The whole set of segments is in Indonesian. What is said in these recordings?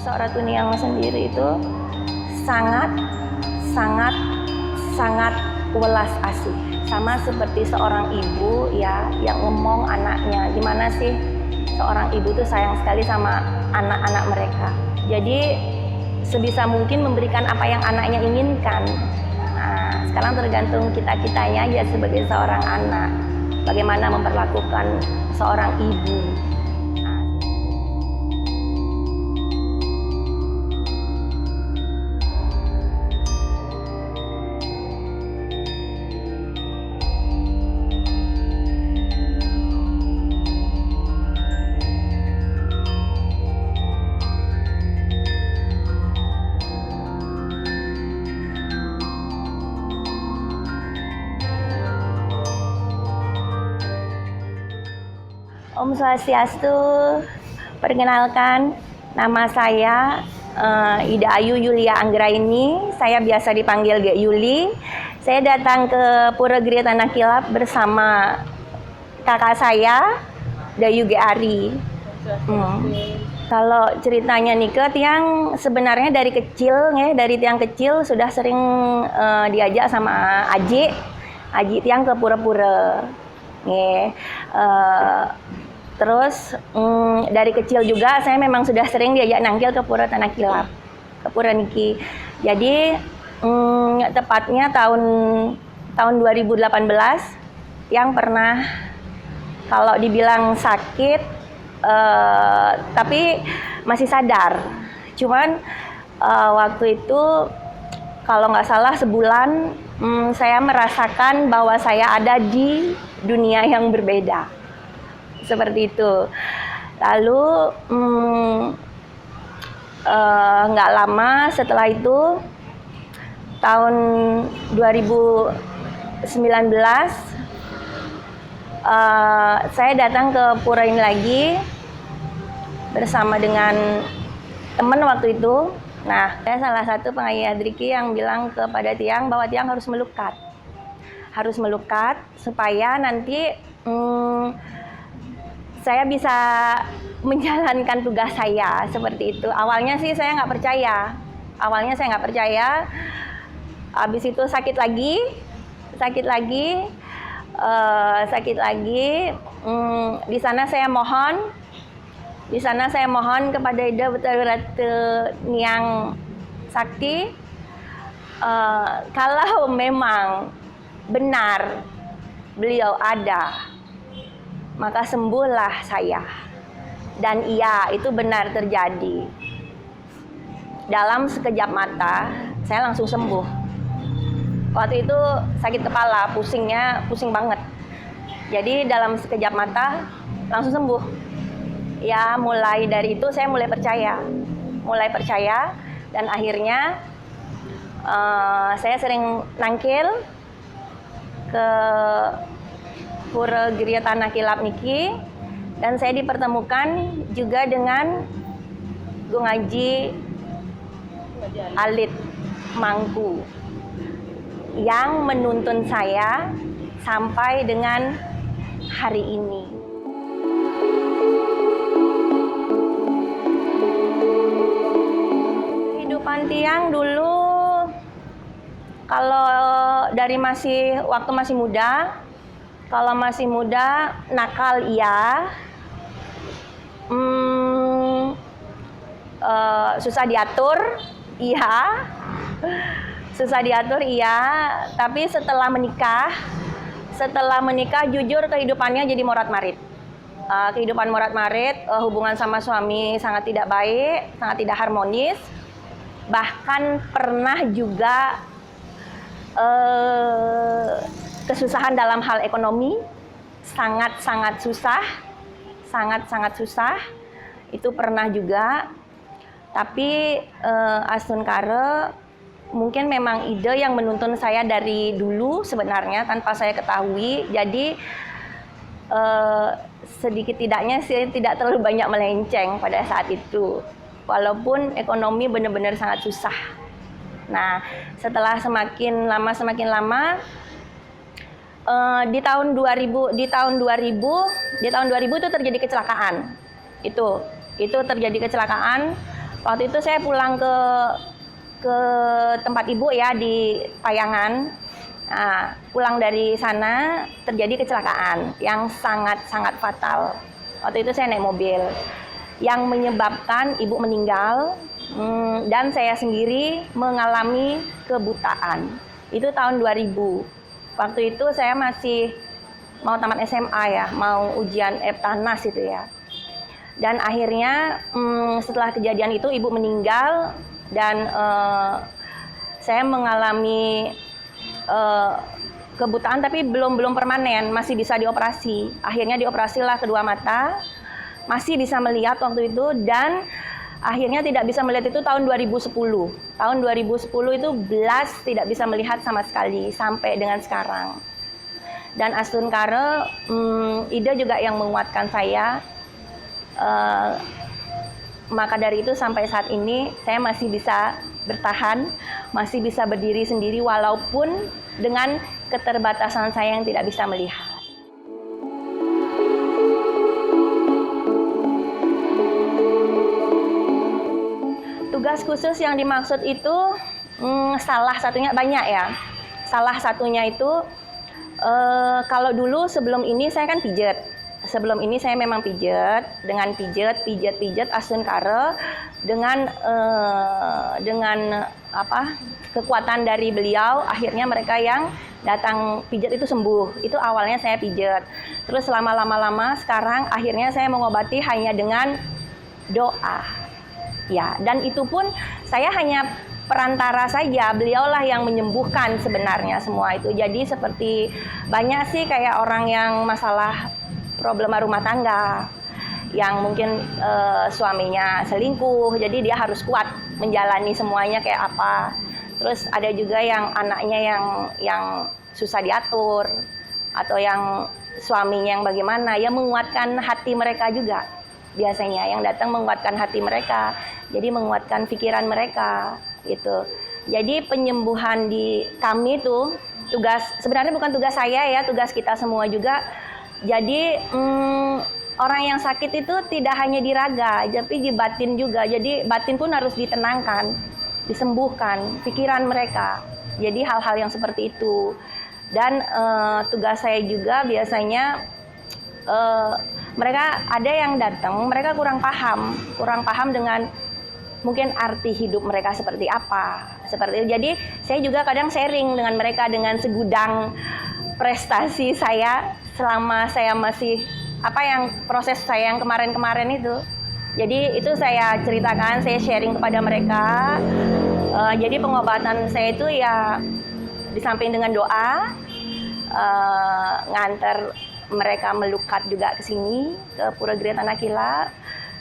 Seorang Tuniang sendiri itu sangat welas asih, sama seperti seorang ibu ya yang ngomong anaknya. Gimana sih seorang ibu tuh sayang sekali sama anak-anak mereka. Jadi sebisa mungkin memberikan apa yang anaknya inginkan. Nah, sekarang tergantung kita-kitanya ya sebagai seorang anak, bagaimana memperlakukan seorang ibu. Om Swastiastu, perkenalkan nama saya Ida Ayu Yulia Anggraini, saya biasa dipanggil Gek Yuli. Saya datang ke Pura Gria Tanah Kilap bersama kakak saya, Dayu Gek Ari. Kalau ceritanya nih ke tiang sebenarnya dari kecil, dari tiang kecil sudah sering diajak sama Aji tiang ke pura-pura. Terus dari kecil juga saya memang sudah sering diajak nangkil ke Pura Tanah Kilap, ke Pura Niki. Jadi tepatnya tahun 2018 yang pernah, kalau dibilang sakit tapi masih sadar. Cuman waktu itu kalau nggak salah sebulan saya merasakan bahwa saya ada di dunia yang berbeda. Seperti itu. Lalu nggak lama setelah itu, tahun 2019 saya datang ke pura ini lagi bersama dengan teman waktu itu. Nah, saya salah satu pengayah Driki yang bilang kepada tiang bahwa tiang harus melukat supaya nanti saya bisa menjalankan tugas saya seperti itu. Awalnya sih saya nggak percaya. Habis itu sakit lagi. Di sana saya mohon kepada Ida Betul-Betul Niang Sakti, kalau memang benar beliau ada, maka sembuhlah saya. Dan iya, itu benar terjadi. Dalam sekejap mata, saya langsung sembuh. Waktu itu sakit kepala, pusing banget. Jadi dalam sekejap mata, langsung sembuh. Ya, mulai dari itu saya mulai percaya. Dan akhirnya saya sering nangkil ke Pura Gria Tanah Kilap Niki, dan saya dipertemukan juga dengan Gung Haji Alit Mangku yang menuntun saya sampai dengan hari ini. Kehidupan tiang dulu, kalau dari waktu masih muda, kalau masih muda, nakal iya, susah diatur iya, tapi setelah menikah jujur kehidupannya jadi morat-marit. Kehidupan morat-marit, hubungan sama suami sangat tidak baik, sangat tidak harmonis. Bahkan pernah juga kesusahan dalam hal ekonomi, sangat susah, itu pernah juga. Tapi Asun Kare mungkin memang ide yang menuntun saya dari dulu sebenarnya tanpa saya ketahui. Jadi sedikit tidaknya sih tidak terlalu banyak melenceng pada saat itu, walaupun ekonomi benar-benar sangat susah. Nah, setelah semakin lama di tahun 2000 itu terjadi kecelakaan. Itu terjadi kecelakaan Waktu itu saya pulang ke tempat ibu ya di Payangan. Nah, pulang dari sana terjadi kecelakaan yang sangat fatal. Waktu itu saya naik mobil yang menyebabkan ibu meninggal, dan saya sendiri mengalami kebutaan. Itu tahun 2000. Waktu itu saya masih mau tamat SMA ya, mau ujian Eptanas itu ya. Dan akhirnya setelah kejadian itu ibu meninggal dan saya mengalami kebutaan tapi belum permanen, masih bisa dioperasi. Akhirnya dioperasilah kedua mata, masih bisa melihat waktu itu, dan akhirnya tidak bisa melihat itu tahun 2010. Tahun 2010 itu belas tidak bisa melihat sama sekali sampai dengan sekarang. Dan Astun Kare, Ida juga yang menguatkan saya. Maka dari itu sampai saat ini saya masih bisa bertahan, masih bisa berdiri sendiri walaupun dengan keterbatasan saya yang tidak bisa melihat. Tugas khusus yang dimaksud itu salah satunya banyak ya. Salah satunya itu kalau dulu sebelum ini saya kan pijat. Sebelum ini saya memang pijat, dengan pijat Astun Kare dengan kekuatan dari beliau, akhirnya mereka yang datang pijat itu sembuh. Itu awalnya saya pijat. Terus lama-lama sekarang akhirnya saya mengobati hanya dengan doa. Ya, dan itu pun saya hanya perantara saja, beliaulah yang menyembuhkan sebenarnya semua itu. Jadi seperti banyak sih kayak orang yang masalah problema rumah tangga, yang mungkin suaminya selingkuh, jadi dia harus kuat menjalani semuanya kayak apa. Terus ada juga yang anaknya yang susah diatur, atau yang suaminya yang bagaimana, ya menguatkan hati mereka juga. Biasanya yang datang menguatkan hati mereka, jadi menguatkan pikiran mereka gitu. Jadi penyembuhan di kami itu sebenarnya bukan tugas saya ya, tugas kita semua juga. Jadi orang yang sakit itu tidak hanya di raga, tapi di batin juga. Jadi batin pun harus ditenangkan, disembuhkan pikiran mereka. Jadi hal-hal yang seperti itu. Dan tugas saya juga biasanya mereka ada yang datang, mereka kurang paham dengan mungkin arti hidup mereka seperti apa. Seperti itu. Jadi saya juga kadang sharing dengan mereka dengan segudang prestasi saya selama saya masih proses saya yang kemarin itu. Jadi itu saya ceritakan, saya sharing kepada mereka. Jadi pengobatan saya itu ya di samping dengan doa, nganter mereka melukat juga ke sini, ke Pura Giri Tanah Kila.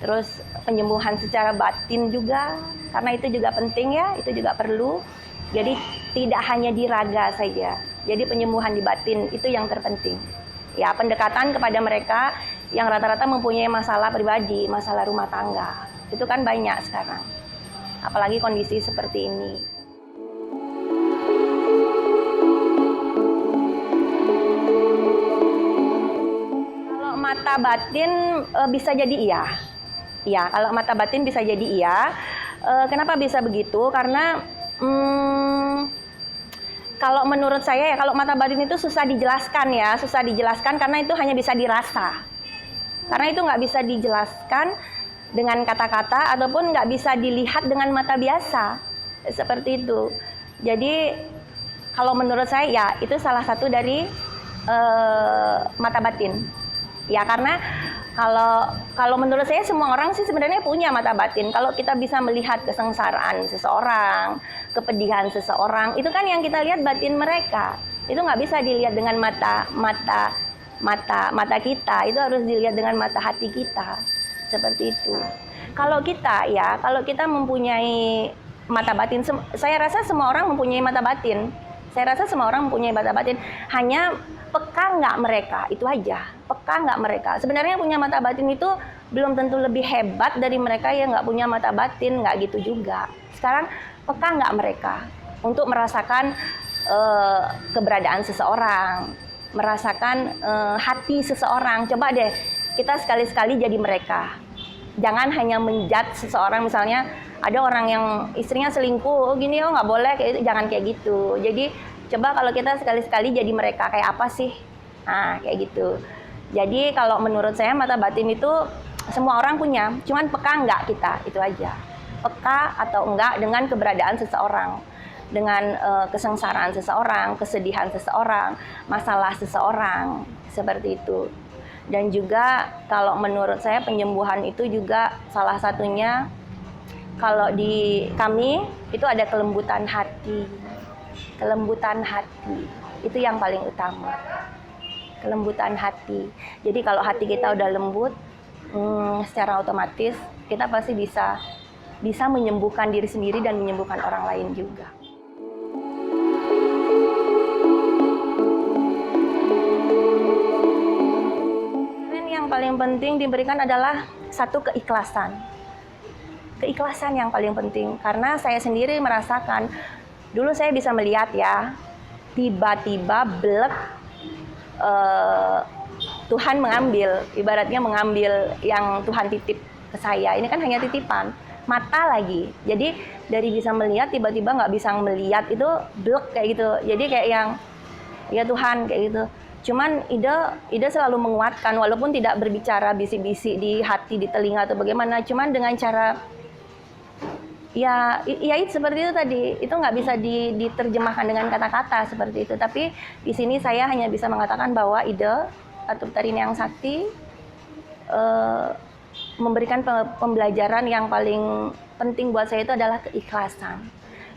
Terus penyembuhan secara batin juga, karena itu juga penting ya, itu juga perlu. Jadi tidak hanya di raga saja. Jadi penyembuhan di batin itu yang terpenting. Ya, pendekatan kepada mereka yang rata-rata mempunyai masalah pribadi, masalah rumah tangga. Itu kan banyak sekarang. Apalagi kondisi seperti ini. Kalau mata batin bisa jadi iya. Ya, kalau mata batin bisa jadi iya. Kenapa bisa begitu? Karena kalau menurut saya ya, kalau mata batin itu susah dijelaskan karena itu hanya bisa dirasa. Karena itu nggak bisa dijelaskan dengan kata-kata ataupun nggak bisa dilihat dengan mata biasa. Seperti itu. Jadi kalau menurut saya ya itu salah satu dari mata batin. Ya karena kalau menurut saya semua orang sih sebenarnya punya mata batin. Kalau kita bisa melihat kesengsaraan seseorang, kepedihan seseorang, itu kan yang kita lihat batin mereka. Itu nggak bisa dilihat dengan mata kita. Itu harus dilihat dengan mata hati kita. Seperti itu. Kalau kita mempunyai mata batin, saya rasa semua orang mempunyai mata batin. Hanya peka nggak mereka, itu aja. Peka nggak mereka. Sebenarnya punya mata batin itu belum tentu lebih hebat dari mereka yang nggak punya mata batin, nggak gitu juga. Sekarang peka nggak mereka untuk merasakan keberadaan seseorang, merasakan hati seseorang. Coba deh kita sekali-sekali jadi mereka. Jangan hanya menjudge seseorang, misalnya ada orang yang istrinya selingkuh, oh gini, oh nggak boleh, kayak itu, jangan kayak gitu. Jadi coba kalau kita sekali-sekali jadi mereka, kayak apa sih? Nah, kayak gitu. Jadi kalau menurut saya mata batin itu semua orang punya, cuman peka nggak kita, itu aja. Peka atau enggak dengan keberadaan seseorang, dengan kesengsaraan seseorang, kesedihan seseorang, masalah seseorang, seperti itu. Dan juga kalau menurut saya penyembuhan itu juga salah satunya, kalau di kami itu ada kelembutan hati. Kelembutan hati itu yang paling utama. Kelembutan hati. Jadi kalau hati kita udah lembut, secara otomatis kita pasti bisa menyembuhkan diri sendiri dan menyembuhkan orang lain juga. Yang paling penting diberikan adalah satu keikhlasan. Keikhlasan yang paling penting, karena saya sendiri merasakan, dulu saya bisa melihat ya, tiba-tiba blek, Tuhan mengambil, ibaratnya mengambil yang Tuhan titip ke saya. Ini kan hanya titipan, mata lagi. Jadi dari bisa melihat tiba-tiba nggak bisa melihat, itu blek kayak gitu. Jadi kayak yang, ya Tuhan kayak gitu. Cuman Ida selalu menguatkan, walaupun tidak berbicara bisik-bisik di hati, di telinga atau bagaimana. Cuman dengan cara ya itu seperti itu tadi, itu nggak bisa diterjemahkan dengan kata-kata seperti itu. Tapi di sini saya hanya bisa mengatakan bahwa Ida atau Tarini yang Sakti memberikan pembelajaran yang paling penting buat saya itu adalah keikhlasan.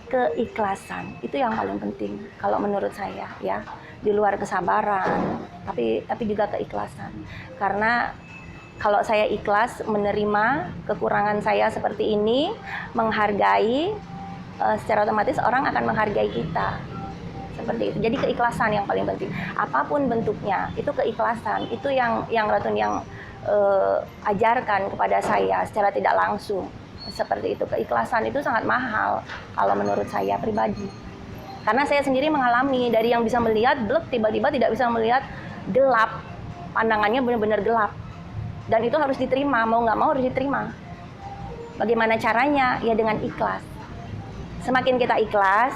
Keikhlasan itu yang paling penting kalau menurut saya ya, di luar kesabaran, tapi juga keikhlasan. Karena kalau saya ikhlas menerima kekurangan saya seperti ini, menghargai, secara otomatis orang akan menghargai kita. Seperti itu. Jadi keikhlasan yang paling penting. Apapun bentuknya, itu keikhlasan. Itu yang Ratun yang ajarkan kepada saya secara tidak langsung. Seperti itu. Keikhlasan itu sangat mahal kalau menurut saya pribadi. Karena saya sendiri mengalami, dari yang bisa melihat blek, tiba-tiba tidak bisa melihat, gelap. Pandangannya benar-benar gelap. Dan itu harus diterima, mau nggak mau harus diterima. Bagaimana caranya? Ya dengan ikhlas. Semakin kita ikhlas,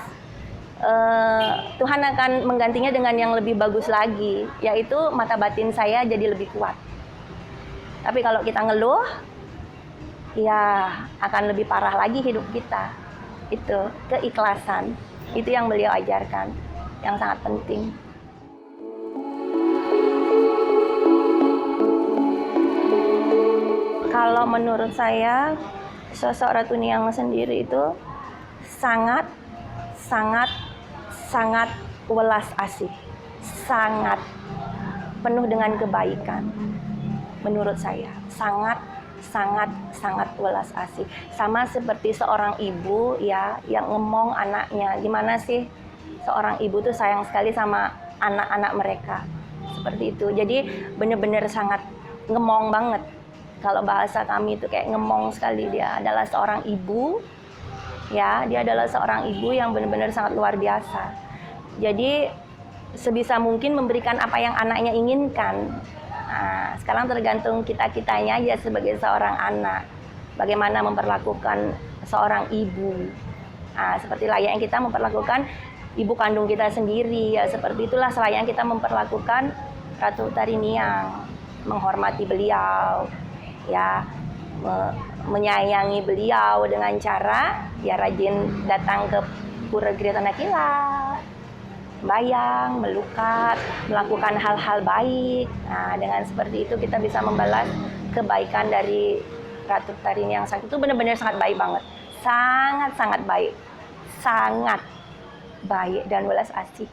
Tuhan akan menggantinya dengan yang lebih bagus lagi, yaitu mata batin saya jadi lebih kuat. Tapi kalau kita ngeluh, ya akan lebih parah lagi hidup kita. Itu keikhlasan, itu yang beliau ajarkan, yang sangat penting. Kalau menurut saya, sosok Ratu Niang sendiri itu sangat welas asih, sangat penuh dengan kebaikan. Menurut saya, sangat welas asih. Sama seperti seorang ibu ya, yang ngemong anaknya. Gimana sih seorang ibu tuh sayang sekali sama anak-anak mereka. Seperti itu. Jadi benar-benar sangat ngemong banget. Kalau bahasa kami itu kayak ngemong sekali. Dia adalah seorang ibu, ya, dia adalah seorang ibu yang benar-benar sangat luar biasa. Jadi sebisa mungkin memberikan apa yang anaknya inginkan. Nah, sekarang tergantung kita-kitanya aja sebagai seorang anak, bagaimana memperlakukan seorang ibu. Nah, seperti layaknya kita memperlakukan ibu kandung kita sendiri, ya seperti itulah selayaknya kita memperlakukan Ratu Tarini Niang, menghormati beliau, ya, menyayangi beliau dengan cara ya rajin datang ke Pura Giri Tanah Kilat, bayang, melukat, melakukan hal-hal baik. Nah, dengan seperti itu kita bisa membalas kebaikan dari Ratu Tarini yang Sakti. Itu benar-benar sangat baik banget, sangat baik, sangat baik dan welas asih.